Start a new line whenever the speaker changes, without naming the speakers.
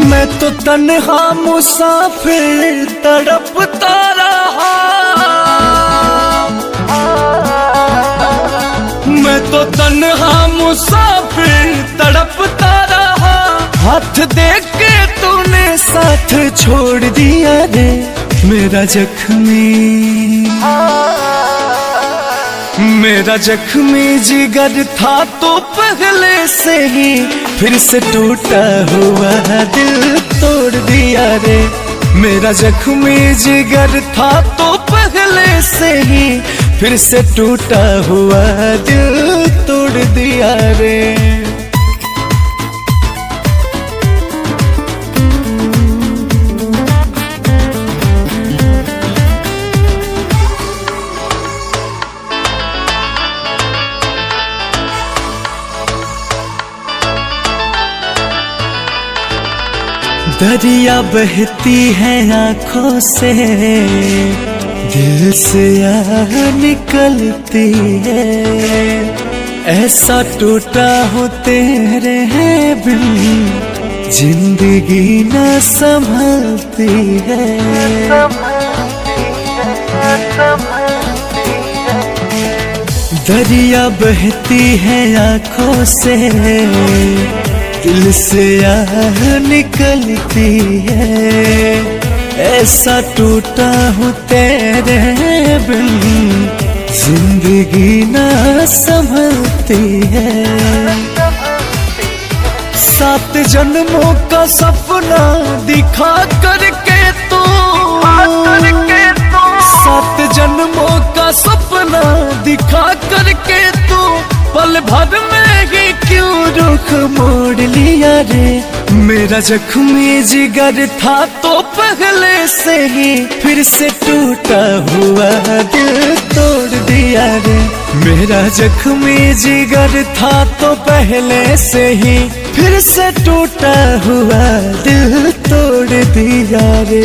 मैं तो तन्हा मुसाफिर तड़पता रहा, मैं तो तन्हा मुसाफिर तड़पता रहा। हाथ देख के तूने साथ छोड़ दिया रे मेरा जख्मी जिगर था तो पहले से ही, फिर से टूटा हुआ दिल तोड़ दिया रे। मेरा जख्मी जिगर था तो पहले से ही, फिर से टूटा हुआ दिल तोड़ दिया रे। दरिया बहती है आँखों से, दिल से आह निकलती है। ऐसा टूटा हो तेरे हैं बिन, जिंदगी न संभलती है। दरिया बहती है आँखों से, दिल से आह निकलती है। ऐसा टूटा हूँ तेरे बिन, जिंदगी ना संभलती है। 7 जन्मों का सपना दिखा करके तू, 7 जन्मों का सपना दिखा करके तू, पल भर में ही क्यों रुख मोड़ लिया रे। मेरा जख्मी जिगर था तो पहले से ही, फिर से टूटा हुआ दिल तोड़ दिया रे। मेरा जख्मी जिगर था तो पहले से ही, फिर से टूटा हुआ दिल तोड़ दिया रे।